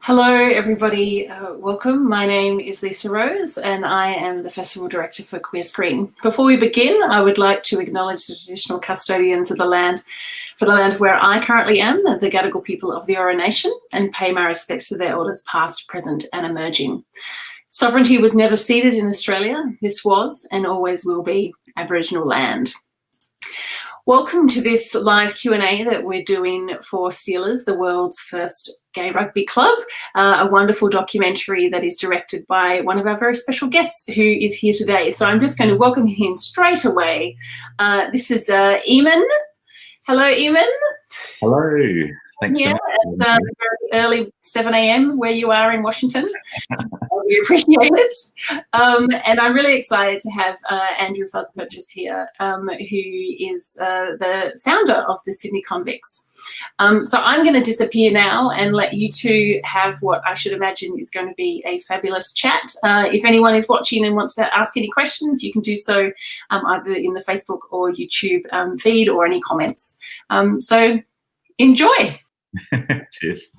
Hello, everybody. Welcome. My name is Lisa Rose, and I am the Festival Director for Queer Screen. Before we begin, I would like to acknowledge the traditional custodians of the land, for the land where I currently am, the Gadigal people of the Eora Nation, and pay my respects to their elders past, present, and emerging. Sovereignty was never ceded in Australia. This was and always will be Aboriginal land. Welcome to this live Q&A that we're doing for Steelers, the world's first gay rugby club, a wonderful documentary that is directed by one of our very special guests who is here today. So I'm just going to welcome him straight away. This is Eammon. Hello, Eammon. Hello. Thanks so much. At very early 7 a.m. where you are in Washington. We appreciate it. And I'm really excited to have Andrew Fuzz Purchas here, who is the founder of the Sydney Convicts. So I'm going to disappear now and let you two have what I should imagine is going to be a fabulous chat. If anyone is watching and wants to ask any questions, you can do so either in the Facebook or YouTube feed or any comments. So enjoy. Cheers.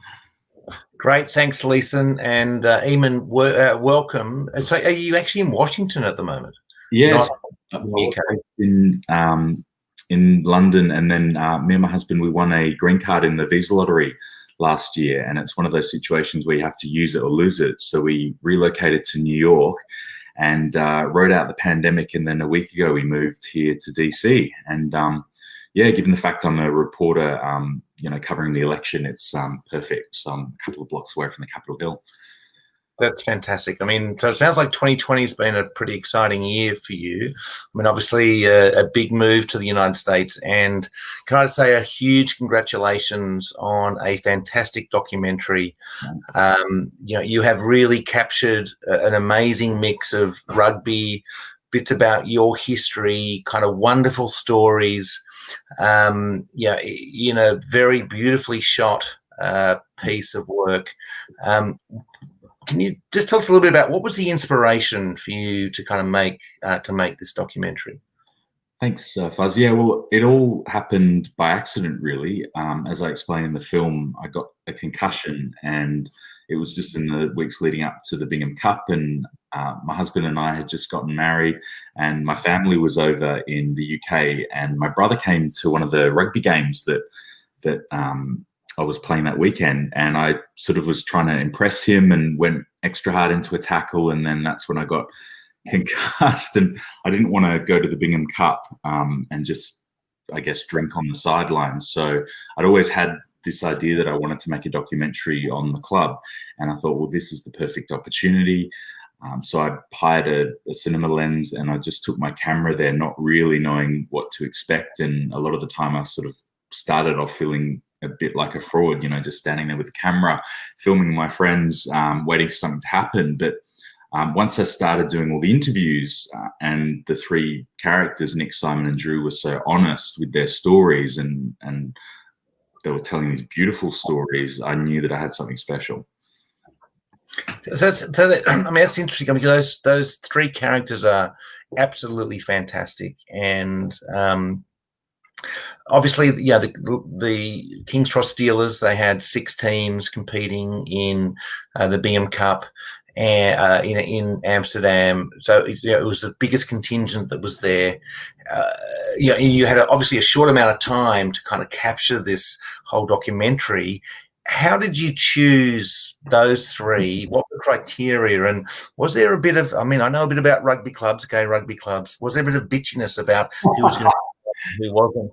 Great, thanks, Lisa, and Eammon, welcome. So, are you actually in Washington at the moment? Yes, UK. In London, and then me and my husband, we won a green card in the visa lottery last year, and it's one of those situations where you have to use it or lose it. So we relocated to New York and rode out the pandemic, and then a week ago we moved here to DC. And yeah, given the fact I'm a reporter, covering the election, it's perfect. So I'm a couple of blocks away from the Capitol Hill. That's fantastic. I mean, so it sounds like 2020 has been a pretty exciting year for you. I mean, obviously a big move to the United States, and can I say a huge congratulations on a fantastic documentary. You have really captured an amazing mix of rugby, bits about your history, kind of wonderful stories. Very beautifully shot piece of work. Can you just tell us a little bit about what was the inspiration for you to kind of make this documentary? Thanks, Fuzz. Yeah, well, it all happened by accident, really. As I explained in the film, I got a concussion, and it was just in the weeks leading up to the Bingham Cup, and my husband and I had just gotten married, and my family was over in the UK, and my brother came to one of the rugby games that I was playing that weekend, and I sort of was trying to impress him and went extra hard into a tackle, and then that's when I got concussed, and I didn't want to go to the Bingham Cup and just, I guess, drink on the sidelines. So I'd always had this idea that I wanted to make a documentary on the club, and I thought, well, this is the perfect opportunity. So I hired a cinema lens, and I just took my camera there, not really knowing what to expect. And a lot of the time I sort of started off feeling a bit like a fraud, just standing there with the camera, filming my friends, waiting for something to happen. But once I started doing all the interviews and the three characters, Nick, Simon and Drew, were so honest with their stories and they were telling these beautiful stories, I knew that I had something special. That's interesting, because those three characters are absolutely fantastic, and obviously, yeah, the King's Cross Steelers, they had 6 teams competing in the Bingham Cup in Amsterdam. So it was the biggest contingent that was there. You had obviously a short amount of time to kind of capture this whole documentary. How did you choose those 3? What were the criteria? And was there a bit of, I know a bit about rugby clubs, gay rugby clubs. Was there a bit of bitchiness about who was going to who wasn't?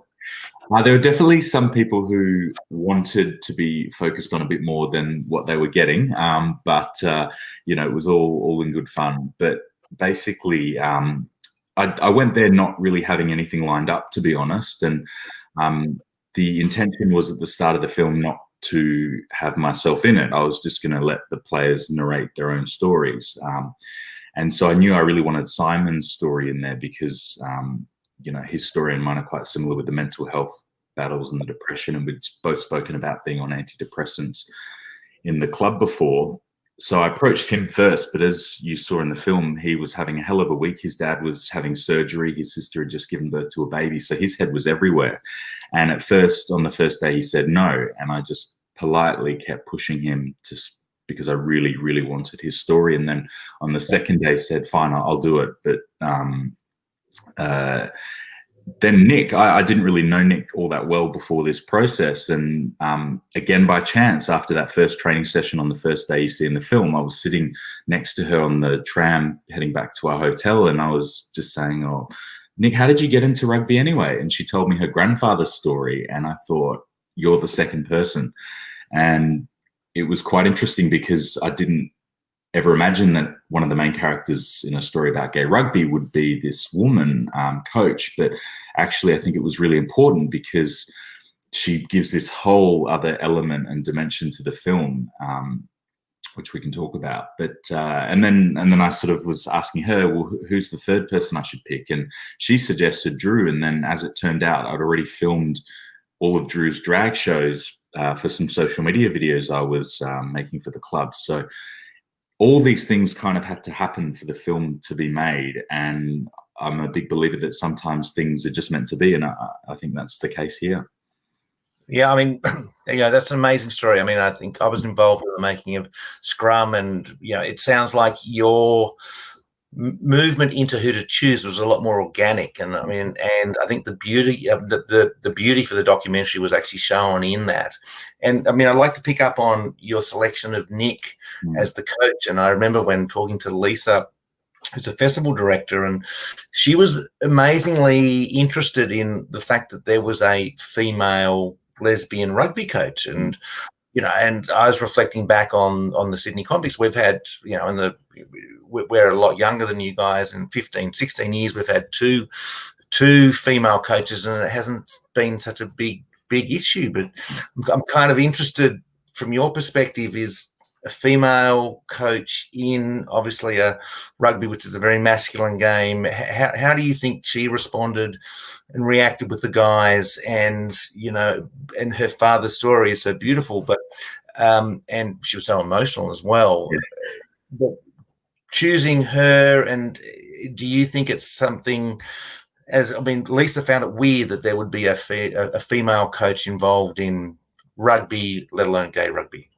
There were definitely some people who wanted to be focused on a bit more than what they were getting, but it was all in good fun. But basically, I went there not really having anything lined up, to be honest, and the intention was at the start of the film not to have myself in it. I was just going to let the players narrate their own stories, and so I knew I really wanted Simon's story in there because his story and mine are quite similar with the mental health battles and the depression, and we'd both spoken about being on antidepressants in the club before. So I approached him first, but as you saw in the film, he was having a hell of a week. His dad was having surgery. His sister had just given birth to a baby, so his head was everywhere. And at first, on the first day, he said no, and I just politely kept pushing him to because I really, really wanted his story. And then on the second day said, fine, I'll do it. But then Nick, I didn't really know Nick all that well before this process. And again, by chance, after that first training session on the first day you see in the film, I was sitting next to her on the tram heading back to our hotel. And I was just saying, oh, Nick, how did you get into rugby anyway? And she told me her grandfather's story. And I thought, you're the second person. And it was quite interesting because I didn't ever imagine that one of the main characters in a story about gay rugby would be this woman coach. But actually, I think it was really important because she gives this whole other element and dimension to the film, which we can talk about. But and then I sort of was asking her, well, who's the third person I should pick? And she suggested Drew. And then as it turned out, I'd already filmed all of Drew's drag shows for some social media videos I was making for the club. So all these things kind of had to happen for the film to be made. And I'm a big believer that sometimes things are just meant to be. And I think that's the case here. Yeah, I mean, that's an amazing story. I mean, I think I was involved in the making of Scrum, and, it sounds like your movement into who to choose was a lot more organic. And I mean, and I think the beauty of the beauty for the documentary was actually shown in that. And I mean, I'd like to pick up on your selection of Nick as the coach. And I remember when talking to Lisa, who's a festival director, and she was amazingly interested in the fact that there was a female lesbian rugby coach. And and I was reflecting back on the Sydney Convicts. We've had, we're a lot younger than you guys. In 15, 16 years, we've had two female coaches, and it hasn't been such a big issue. But I'm kind of interested from your perspective, is a female coach in obviously a rugby, which is a very masculine game. How do you think she responded and reacted with the guys? And, and her father's story is so beautiful, but, and she was so emotional as well. Yeah. But choosing her, and do you think it's something, Lisa found it weird that there would be a female coach involved in rugby, let alone gay rugby?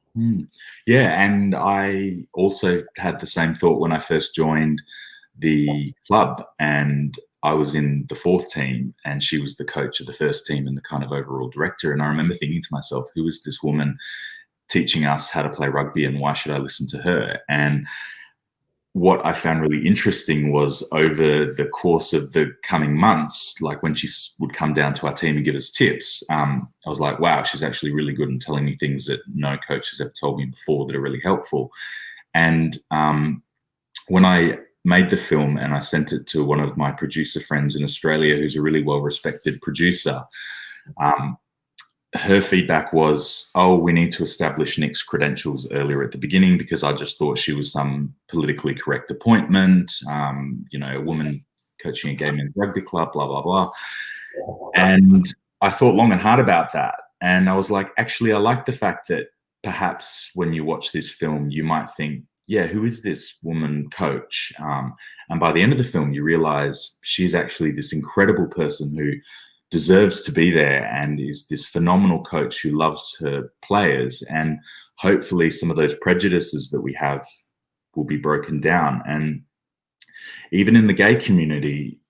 Yeah, and I also had the same thought when I first joined the club, and I was in the fourth team and she was the coach of the first team and the kind of overall director. And I remember thinking to myself, who is this woman teaching us how to play rugby, and why should I listen to her? And what I found really interesting was over the course of the coming months, like when she would come down to our team and give us tips, I was like, wow, she's actually really good in telling me things that no coach has ever told me before that are really helpful. And when I made the film and I sent it to one of my producer friends in Australia, who's a really well-respected producer, her feedback was, oh, we need to establish Nick's credentials earlier at the beginning, because I just thought she was some politically correct appointment, a woman coaching a gay men's rugby club, blah, blah, blah. And I thought long and hard about that. And I was like, actually, I like the fact that perhaps when you watch this film, you might think, yeah, who is this woman coach? And by the end of the film, you realize she's actually this incredible person who deserves to be there and is this phenomenal coach who loves her players. And hopefully some of those prejudices that we have will be broken down. And even in the gay community,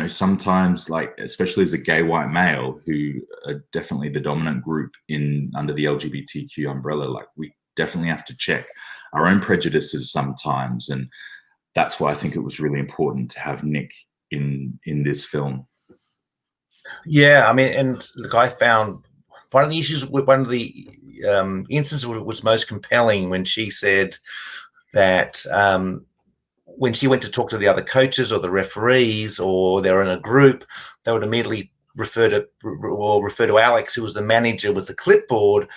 sometimes, like, especially as a gay white male, who are definitely the dominant group under the LGBTQ umbrella, like, we definitely have to check our own prejudices sometimes. And that's why I think it was really important to have Nick in this film. Yeah, I mean, and look, I found one of the issues with one of the instances was most compelling when she said that when she went to talk to the other coaches or the referees, or they're in a group, they would immediately refer to Alex, who was the manager with the clipboard,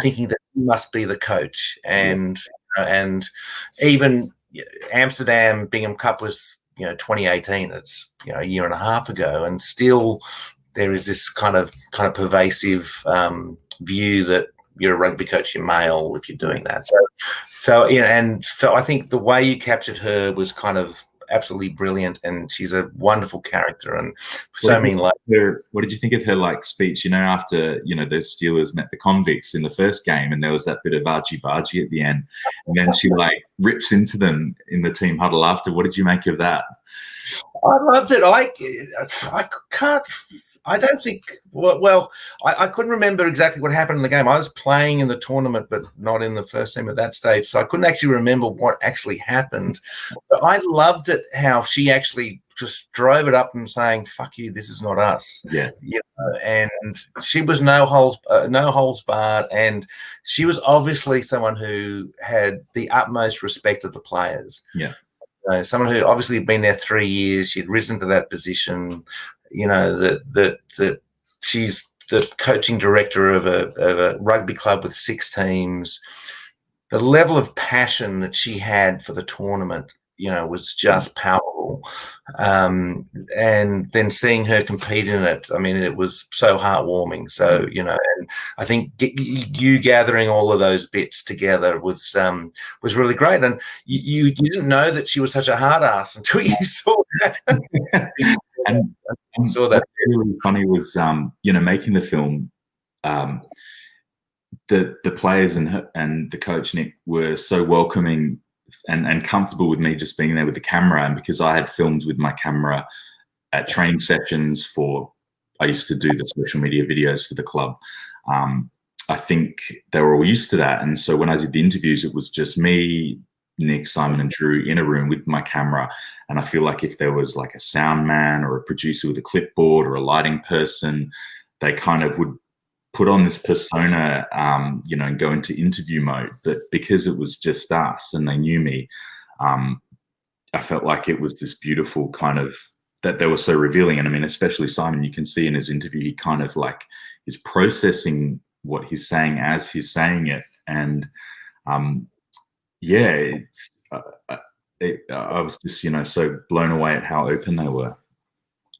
thinking that he must be the coach. And and even Amsterdam Bingham Cup was 2018. It's a year and a half ago, and still there is this kind of pervasive view that you're a rugby coach, you're male if you're doing that. So I think the way you captured her was kind of absolutely brilliant, and she's a wonderful character, and so many like her. What did you think of her like speech? You know, after the Steelers met the Convicts in the first game, and there was that bit of argy-bargy at the end, and then she like rips into them in the team huddle after. What did you make of that? I loved it. I can't. I don't think. Well, I couldn't remember exactly what happened in the game. I was playing in the tournament, but not in the first team at that stage, so I couldn't actually remember what actually happened. But I loved it how she actually just drove it up and saying, "Fuck you, this is not us." Yeah. And she was no holds barred, and she was obviously someone who had the utmost respect of the players. Yeah. Someone who obviously had been there 3 years. She'd risen to that position. That she's the coaching director of a rugby club with 6 teams. The level of passion that she had for the tournament, was just powerful. And then seeing her compete in it, I mean, it was so heartwarming. So, and I think you gathering all of those bits together was really great. And you didn't know that she was such a hard ass until you saw that. And saw that. What really funny was, making the film, the players and the coach Nick were so welcoming and comfortable with me just being there with the camera. And because I had filmed with my camera at training sessions I used to do the social media videos for the club. I think they were all used to that. And so when I did the interviews, it was just me, Nick, Simon and Drew in a room with my camera. And I feel like if there was like a sound man or a producer with a clipboard or a lighting person, they kind of would put on this persona, and go into interview mode. But because it was just us and they knew me, I felt like it was this beautiful kind of, that they were so revealing. And I mean, especially Simon, you can see in his interview, he kind of like is processing what he's saying as he's saying it. And I was just, so blown away at how open they were.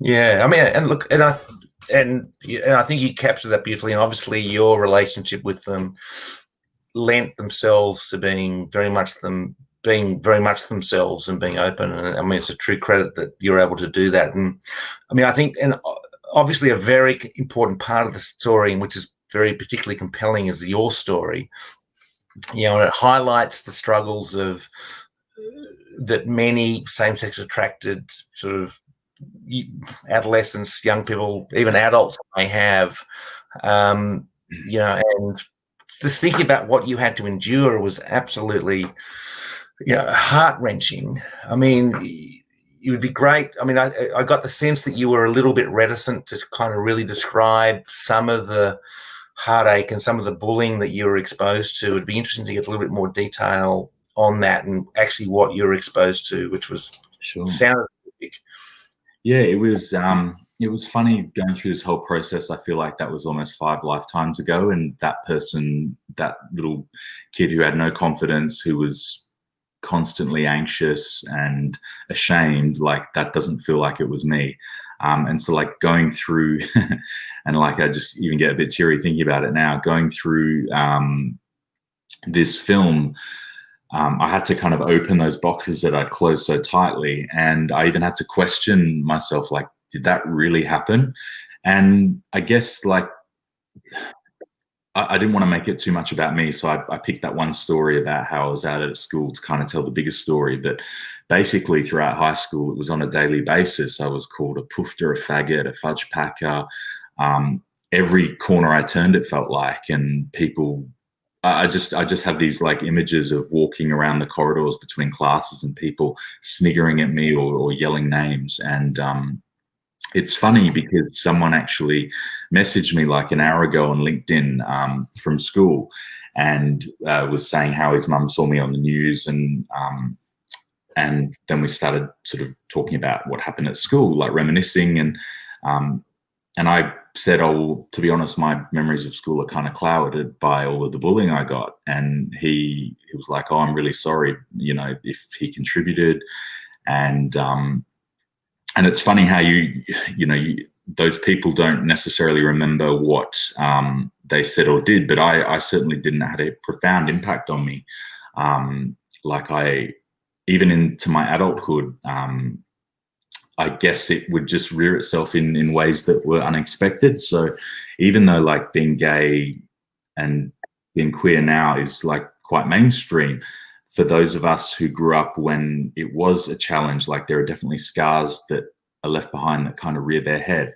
Yeah, I mean, and look, and I think you captured that beautifully. And obviously, your relationship with them lent themselves to being very much themselves and being open. And I mean, it's a true credit that you're able to do that. And I mean, I think, and obviously, a very important part of the story, and which is very particularly compelling, is your story. And it highlights the struggles of that many same-sex attracted sort of adolescents, young people, even adults may have, and just thinking about what you had to endure was absolutely, heart-wrenching. I mean, it would be great. I mean, I got the sense that you were a little bit reticent to kind of really describe some of the heartache and some of the bullying that you were exposed to. It'd be interesting to get a little bit more detail on that and actually what you were exposed to, which was sounded big. Yeah, it was funny going through this whole process. I feel like that was almost 5 lifetimes ago. And that person, that little kid who had no confidence, who was constantly anxious and ashamed, like that doesn't feel like it was me. And so like going through and like I just even get a bit teary thinking about it now, going through this film, I had to kind of open those boxes that I'd closed so tightly. And I even had to question myself, like, did that really happen? And I guess like I didn't want to make it too much about me. So I picked that one story about how I was out at school to kind of tell the biggest story. But basically throughout high school, it was on a daily basis. I was called a poofter, a faggot, a fudge packer. Every corner I turned, it felt like, and people, I just have these like images of walking around the corridors between classes and people sniggering at me or yelling names. And it's funny because someone actually messaged me like an hour ago on LinkedIn from school and was saying how his mum saw me on the news. And then we started sort of talking about what happened at school, like reminiscing. And I said, oh, to be honest, my memories of school are kind of clouded by all of the bullying I got. And he was like, oh, I'm really sorry, if he contributed. And it's funny how those people don't necessarily remember what they said or did, but I certainly didn't have a profound impact on me. Like even into my adulthood, I guess it would just rear itself in ways that were unexpected. So even though like being gay and being queer now is like quite mainstream, for those of us who grew up when it was a challenge, like there are definitely scars that are left behind that kind of rear their head.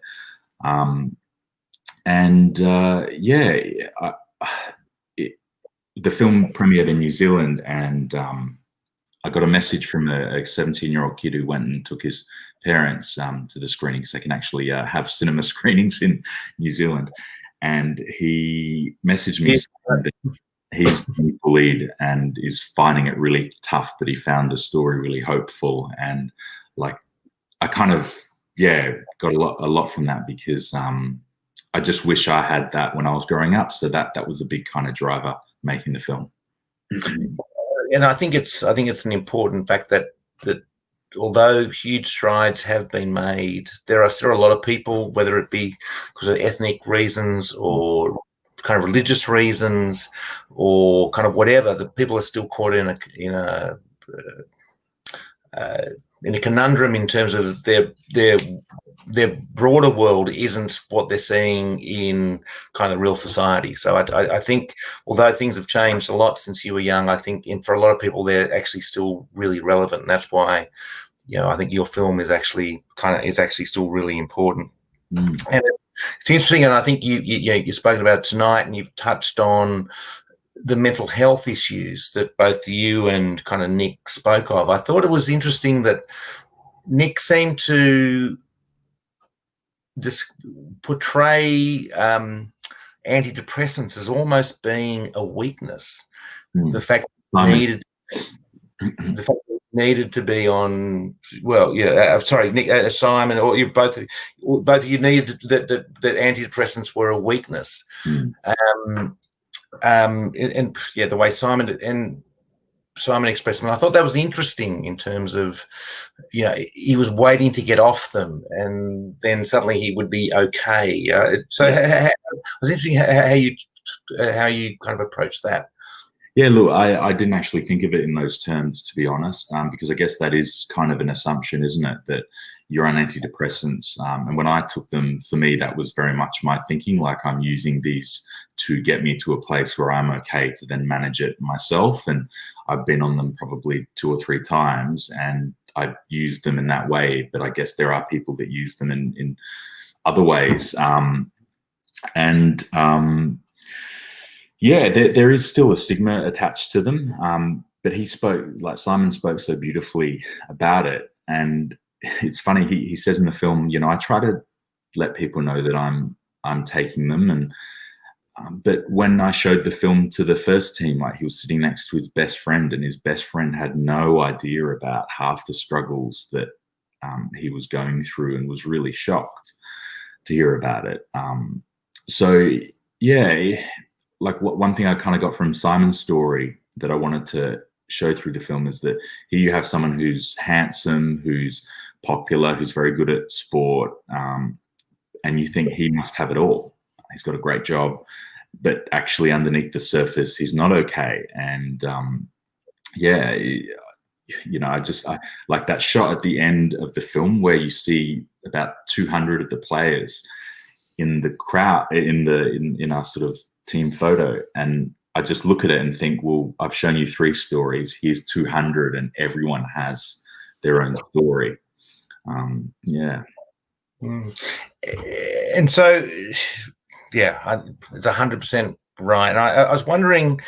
The film premiered in New Zealand, and I got a message from a 17-year-old kid who went and took his parents to the screening, because they can actually have cinema screenings in New Zealand. And he messaged me saying that he's been bullied and is finding it really tough, but he found the story really hopeful. And like, I kind of, got a lot from that, because I just wish I had that when I was growing up. So that was a big kind of driver making the film. And I think it's an important fact that although huge strides have been made, there are still a lot of people, whether it be because of ethnic reasons or kind of religious reasons or kind of whatever, the people are still caught in a conundrum in terms of their broader world isn't what they're seeing in kind of real society. So I think although things have changed a lot since you were young, I think for a lot of people they're actually still really relevant, and that's why I think your film is actually still really important. And it's interesting, and I think you've spoken about it tonight, and you've touched on the mental health issues that both you and kind of Nick spoke of. I thought it was interesting that Nick seemed to portray antidepressants as almost being a weakness. The fact that needed to be on. Well, sorry, Nick, Simon, or you both of you needed that antidepressants were a weakness. And the way Simon expressed them, I thought that was interesting in terms of, he was waiting to get off them, and then suddenly he would be okay. So it was interesting how you kind of approached that. Yeah, look, I didn't actually think of it in those terms, to be honest, because I guess that is kind of an assumption, isn't it, that you're on antidepressants. And when I took them, for me, that was very much my thinking, like I'm using these to get me to a place where I'm okay to then manage it myself. And I've been on them probably 2 or 3 times, and I've used them in that way. But I guess there are people that use them in other ways. There is still a stigma attached to them. But Simon spoke so beautifully about it. And it's funny, he says in the film, I try to let people know that I'm taking them. And but when I showed the film to the first team, like, he was sitting next to his best friend, and his best friend had no idea about half the struggles that he was going through, and was really shocked to hear about it. One thing I kind of got from Simon's story that I wanted to show through the film is that here you have someone who's handsome, who's popular, who's very good at sport, and you think he must have it all. He's got a great job, but actually underneath the surface, he's not okay. And I like that shot at the end of the film where you see about 200 of the players in the crowd in our sort of team photo, and I just look at it and think, well, I've shown you 3 stories. Here's 200, and everyone has their own story. And so, it's 100% right. And I was wondering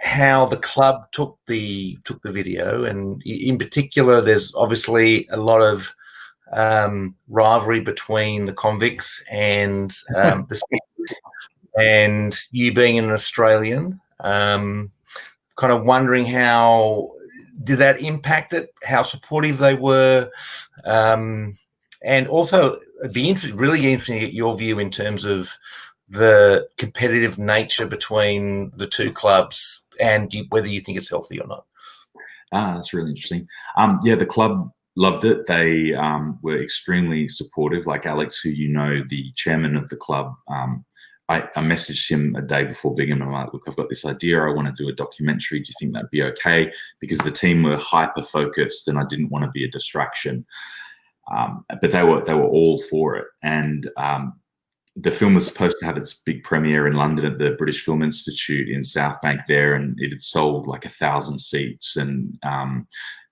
how the club took the video, and in particular, there's obviously a lot of rivalry between the Convicts and the and you being an Australian, kind of wondering how did that impact it, how supportive they were, and also it'd be really interesting to get your view in terms of the competitive nature between the 2 clubs and whether you think it's healthy or not. That's really interesting. The club loved it. They were extremely supportive. Like Alex, who the chairman of the club, I messaged him a day before Bingham. I'm like, look, I've got this idea. I want to do a documentary. Do you think that'd be okay? Because the team were hyper focused, and I didn't want to be a distraction. But they were all for it. And the film was supposed to have its big premiere in London at the British Film Institute in South Bank there, and it had sold like 1,000 seats, and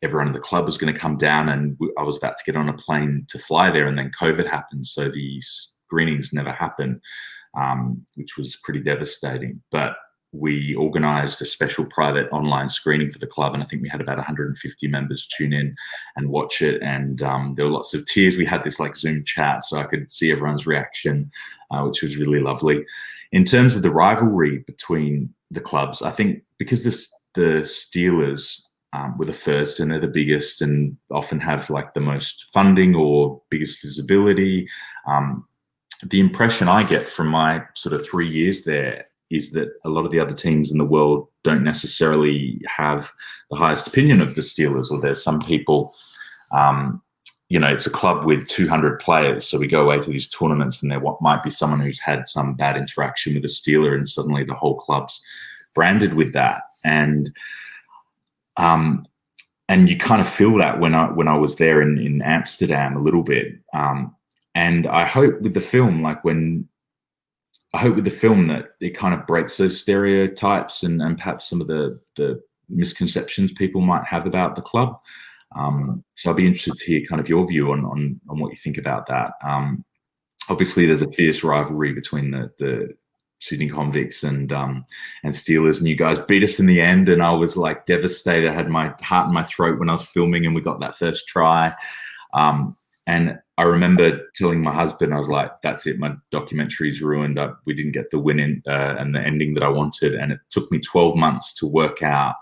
everyone in the club was going to come down, and I was about to get on a plane to fly there, and then COVID happened, so the screenings never happened, which was pretty devastating. But we organised a special private online screening for the club, and I think we had about 150 members tune in and watch it, and there were lots of tears. We had this like Zoom chat, so I could see everyone's reaction, which was really lovely. In terms of the rivalry between the clubs, I think because the Steelers were the first, and they're the biggest, and often have like the most funding or biggest visibility, the impression I get from my sort of 3 years there is that a lot of the other teams in the world don't necessarily have the highest opinion of the Steelers, or there's some people, you know, it's a club with 200 players. So we go away to these tournaments, and there might be someone who's had some bad interaction with a Steeler, and suddenly the whole club's branded with that. And you kind of feel that when I was there in Amsterdam a little bit. And I hope with the film, that it kind of breaks those stereotypes and perhaps some of the misconceptions people might have about the club. So I'd be interested to hear kind of your view on what you think about that. Obviously, there's a fierce rivalry between the Sydney Convicts and Steelers, and you guys beat us in the end, and I was like devastated. I had my heart in my throat when I was filming, and we got that first try. And I remember telling my husband, I was like, that's it, my documentary's ruined. We didn't get the win and the ending that I wanted. And it took me 12 months to work out,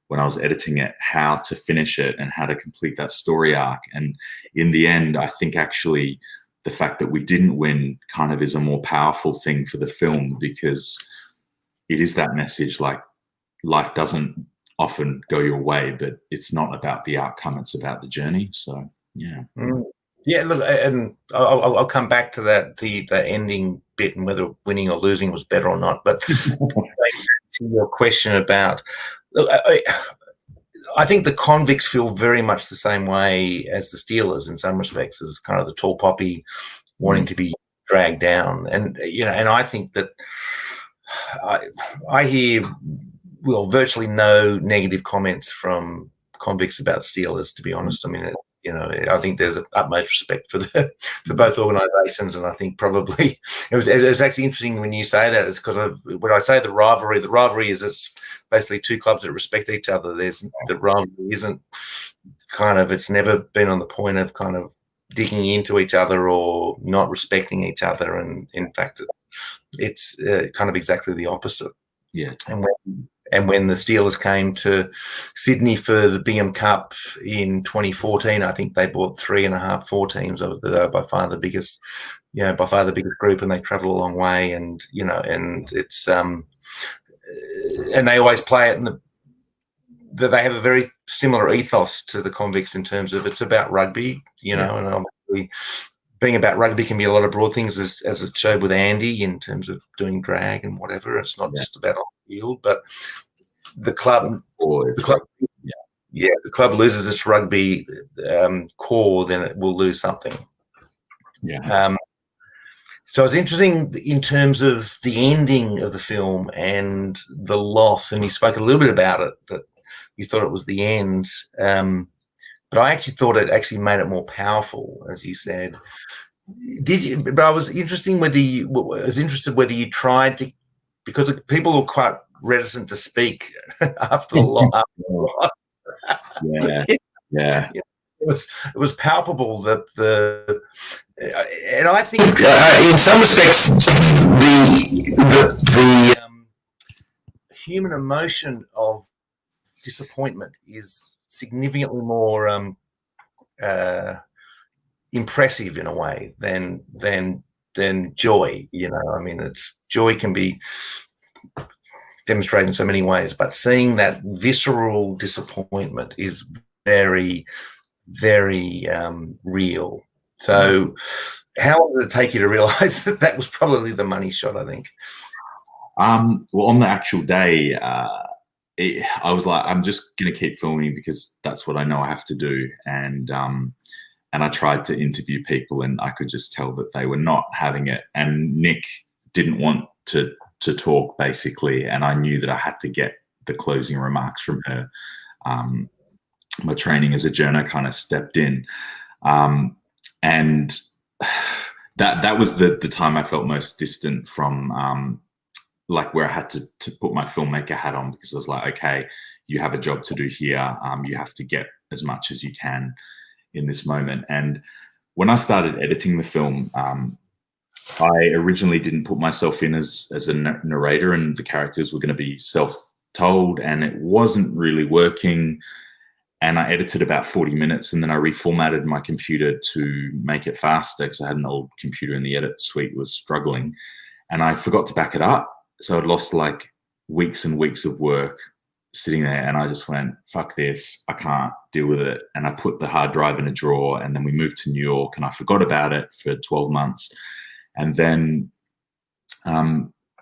when I was editing it, how to finish it and how to complete that story arc. And in the end, I think actually the fact that we didn't win kind of is a more powerful thing for the film, because it is that message, like, life doesn't often go your way, but it's not about the outcome, it's about the journey. So, yeah. Yeah, look, and I'll come back to that, the ending bit, and whether winning or losing was better or not. But to your question about, look, I think the Convicts feel very much the same way as the Steelers in some respects, as kind of the tall poppy wanting to be dragged down. And, you know, and I think that I hear, well, virtually no negative comments from Convicts about Steelers, to be honest. I mean, you know, I think there's utmost respect for both organisations, and I think probably it was actually interesting when you say that. It's because when I say the rivalry is it's basically two clubs that respect each other. The rivalry isn't kind of, it's never been on the point of kind of digging into each other or not respecting each other, and in fact, it's kind of exactly the opposite. Yeah, and when the Steelers came to Sydney for the Bingham Cup in 2014, I think they bought 3.5, 4 teams. They were by far the biggest, group, and they travelled a long way. And you know, and it's and they always play it. They have a very similar ethos to the Convicts in terms of it's about rugby, you know, and obviously being about rugby can be a lot of broad things, as it showed with Andy in terms of doing drag and whatever. It's not just about on the field, but the club, the club loses its rugby core, then it will lose something. Yeah. So it's interesting in terms of the ending of the film and the loss, and you spoke a little bit about it, that you thought it was the end. But I actually thought it actually made it more powerful, as you said. Did you? But I was interested whether you tried to, because people were quite reticent to speak after the loss. Yeah. It was palpable that and I think in some respects the human emotion of disappointment is significantly more impressive in a way than joy. You know, I mean, joy can be demonstrated in so many ways, but seeing that visceral disappointment is very, very real. So, How long did it take you to realise that that was probably the money shot, I think? Well, on the actual day, I was like, I'm just going to keep filming because that's what I know I have to do. And I tried to interview people, and I could just tell that they were not having it. And Nick didn't want to talk, basically, and I knew that I had to get the closing remarks from her. My training as a journo kind of stepped in, and that was the time I felt most distant from like where I had to put my filmmaker hat on, because I was like, okay, you have a job to do here. You have to get as much as you can in this moment. And when I started editing the film, I originally didn't put myself in as a narrator, and the characters were going to be self-told, and it wasn't really working. And I edited about 40 minutes, and then I reformatted my computer to make it faster because I had an old computer and the edit suite was struggling. And I forgot to back it up. So I'd lost like weeks and weeks of work sitting there, and I just went, fuck this, I can't deal with it. And I put the hard drive in a drawer, and then we moved to New York, and I forgot about it for 12 months. And then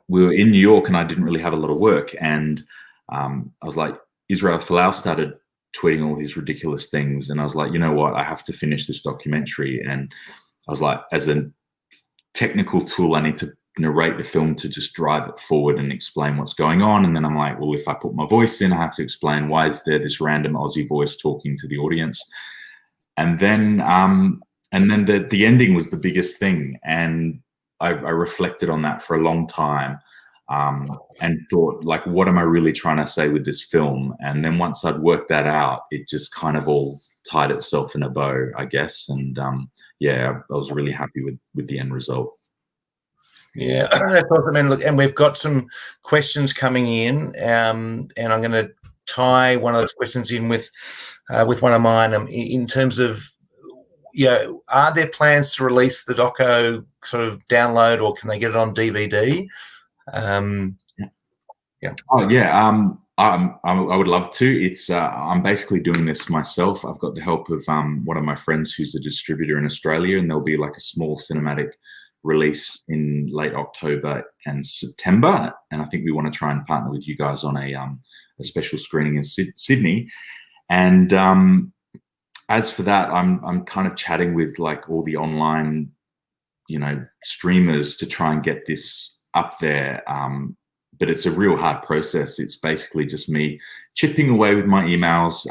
we were in New York, and I didn't really have a lot of work. And I was like, Israel Folau started tweeting all these ridiculous things. And I was like, you know what, I have to finish this documentary. And I was like, as a technical tool, I need to narrate the film to just drive it forward and explain what's going on. And then I'm like, well, if I put my voice in, I have to explain why is there this random Aussie voice talking to the audience. And then the ending was the biggest thing. And I reflected on that for a long time, and thought, like, what am I really trying to say with this film? And then once I'd worked that out, it just kind of all tied itself in a bow, I guess. And yeah, I was really happy with the end result. Yeah, that's awesome. And look, and we've got some questions coming in, and I'm going to tie one of those questions in with one of mine. In terms of, are there plans to release the doco sort of download, or can they get it on DVD? Yeah. Oh yeah. I would love to. It's I'm basically doing this myself. I've got the help of one of my friends who's a distributor in Australia, and there'll be like a small cinematic release in late October and September. And I think we want to try and partner with you guys on a special screening in Sydney. And as for that, I'm kind of chatting with like all the online, streamers to try and get this up there. But it's a real hard process. It's basically just me chipping away with my emails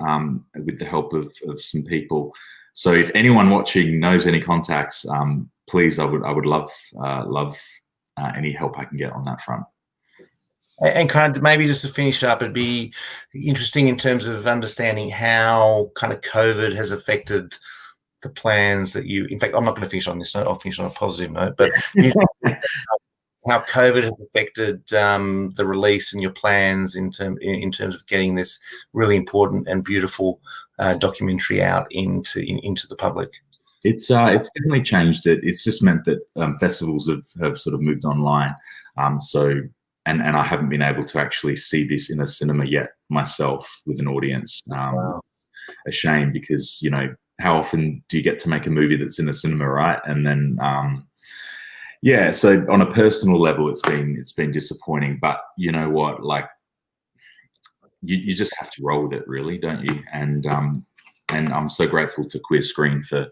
with the help of some people. So if anyone watching knows any contacts, please, I would love any help I can get on that front. And kind of maybe just to finish up, it'd be interesting in terms of understanding how kind of COVID has affected the plans that you, in fact, I'm not going to finish on this note, I'll finish on a positive note, but how COVID has affected the release and your plans in terms of getting this really important and beautiful documentary out into the public. It's definitely changed it. It's just meant that festivals have sort of moved online. And I haven't been able to actually see this in a cinema yet myself with an audience. Wow. A shame, because, how often do you get to make a movie that's in a cinema, right? And then, yeah, so on a personal level, it's been disappointing, but you know what, like, you just have to roll with it, really, don't you? And I'm so grateful to Queer Screen for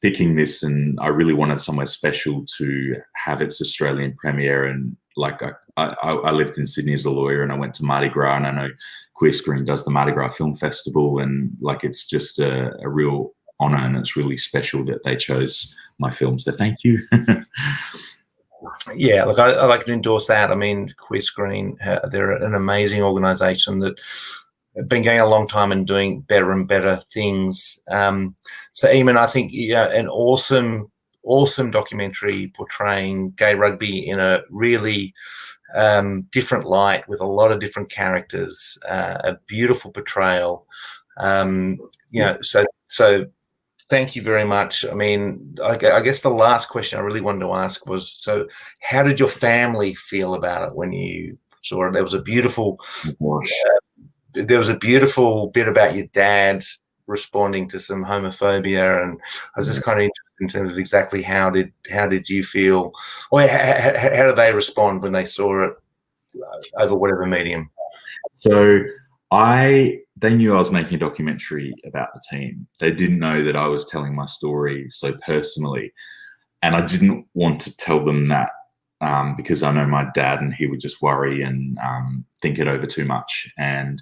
picking this, and I really wanted somewhere special to have its Australian premiere. And like, I lived in Sydney as a lawyer, and I went to Mardi Gras, and I know Queer Screen does the Mardi Gras Film Festival, and like, it's just a real honor, and it's really special that they chose my film. So thank you. Yeah, look, I like to endorse that. I mean, Queer Screen, they're an amazing organisation that have been going a long time and doing better and better things. So, Eammon, I think an awesome documentary portraying gay rugby in a really different light with a lot of different characters, a beautiful portrayal. So thank you very much. I mean, I guess the last question I really wanted to ask was, so how did your family feel about it when you saw it? There was a beautiful bit about your dad responding to some homophobia, and I was just kind of interested in terms of exactly how did you feel, or how did they respond when they saw it over whatever medium? So they knew I was making a documentary about the team. They didn't know that I was telling my story so personally, and I didn't want to tell them that because I know my dad, and he would just worry and think it over too much. And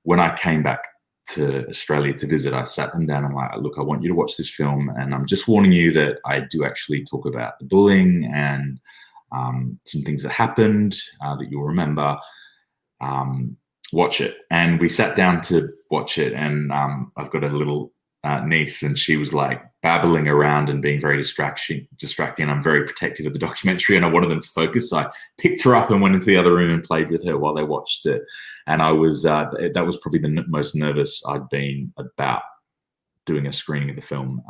when I came back to Australia to visit, I sat them down and like, look, I want you to watch this film, and I'm just warning you that I do actually talk about the bullying and some things that happened that you'll remember. Watch it. And we sat down to watch it, and I've got a little niece, and she was like babbling around and being very distracting. I'm very protective of the documentary, and I wanted them to focus. So I picked her up and went into the other room and played with her while they watched it. And I was that was probably the most nervous I'd been about doing a screening of the film.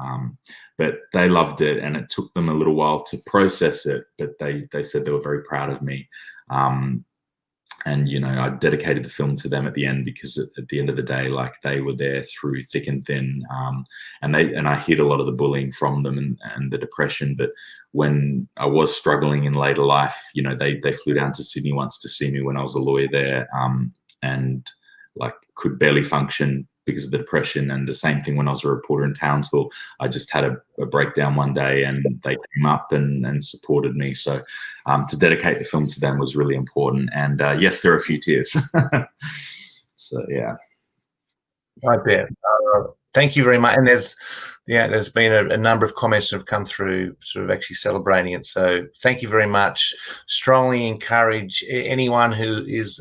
But they loved it, and it took them a little while to process it, but they said they were very proud of me. And, you know, I dedicated the film to them at the end, because at the end of the day, like, they were there through thick and thin. And I hid a lot of the bullying from them and the depression. But when I was struggling in later life, you know, they flew down to Sydney once to see me when I was a lawyer there, and like could barely function because of the depression. And the same thing when I was a reporter in Townsville. I just had a breakdown one day, and they came up and supported me. So to dedicate the film to them was really important. And yes, there are a few tears. So yeah. I bet. Thank you very much. And there's been a number of comments that have come through sort of actually celebrating it. So thank you very much. Strongly encourage anyone who is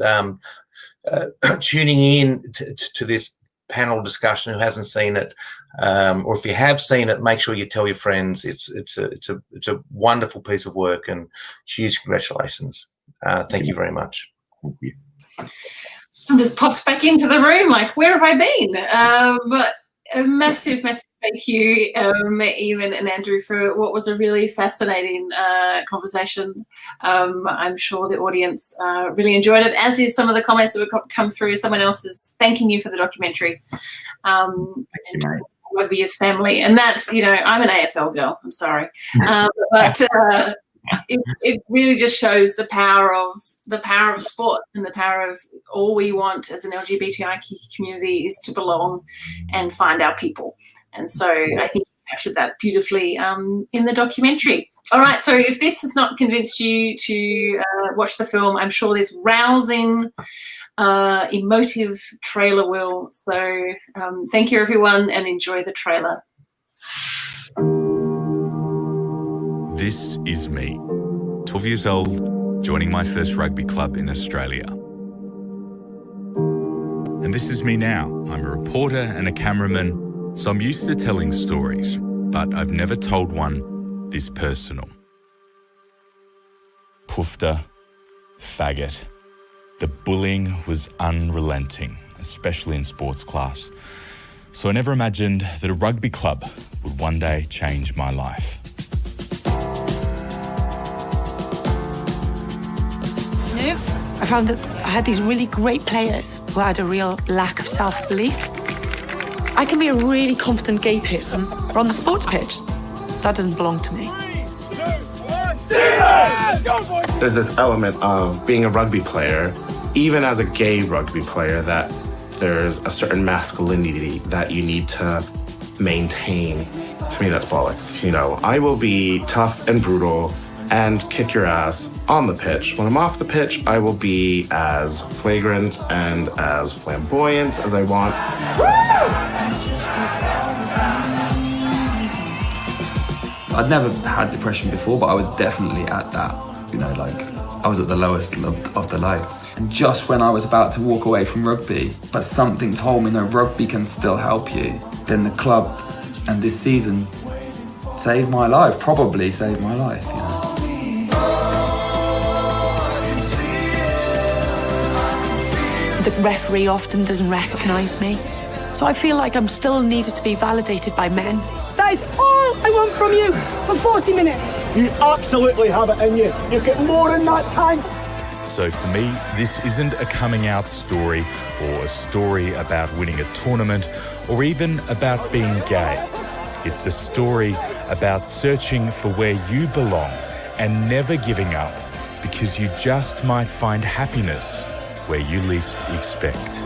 tuning in to this panel discussion who hasn't seen it, or if you have seen it, make sure you tell your friends. It's a wonderful piece of work, and huge congratulations. Thank you very much. Thank you. I just popped back into the room like, where have I been? But a massive thank you, Eammon and Andrew, for what was a really fascinating conversation. I'm sure the audience really enjoyed it, as is some of the comments that have come through. Someone else is thanking you for the documentary. Thank you, mate. Rugby is family, and that's, you know, I'm an AFL girl. I'm sorry, but it really just shows the power of sport, and the power of all we want as an LGBTIQ community is to belong and find our people. And so I think you captured that beautifully in the documentary. All right, so if this has not convinced you to watch the film, I'm sure this rousing, emotive trailer will. So thank you, everyone, and enjoy the trailer. This is me, 12 years old, joining my first rugby club in Australia. And this is me now. I'm a reporter and a cameraman, so I'm used to telling stories, but I've never told one this personal. Poofter, faggot. The bullying was unrelenting, especially in sports class. So I never imagined that a rugby club would one day change my life. Nerves. I found that I had these really great players who had a real lack of self-belief. I can be a really competent gay person, but on the sports pitch, that doesn't belong to me. There's this element of being a rugby player, even as a gay rugby player, that there's a certain masculinity that you need to maintain. To me, that's bollocks. You know, I will be tough and brutal and kick your ass on the pitch. When I'm off the pitch, I will be as flagrant and as flamboyant as I want. I'd never had depression before, but I was definitely at that, you know, like, I was at the lowest of the low. And just when I was about to walk away from rugby, but something told me, no, rugby can still help you, then the club and this season saved my life, probably saved my life, you know. The referee often doesn't recognise me, so I feel like I'm still needed to be validated by men. That is all I want from you for 40 minutes. You absolutely have it in you. You've got more in that tank. So for me, this isn't a coming out story or a story about winning a tournament or even about being gay. It's a story about searching for where you belong and never giving up, because you just might find happiness where you least expect.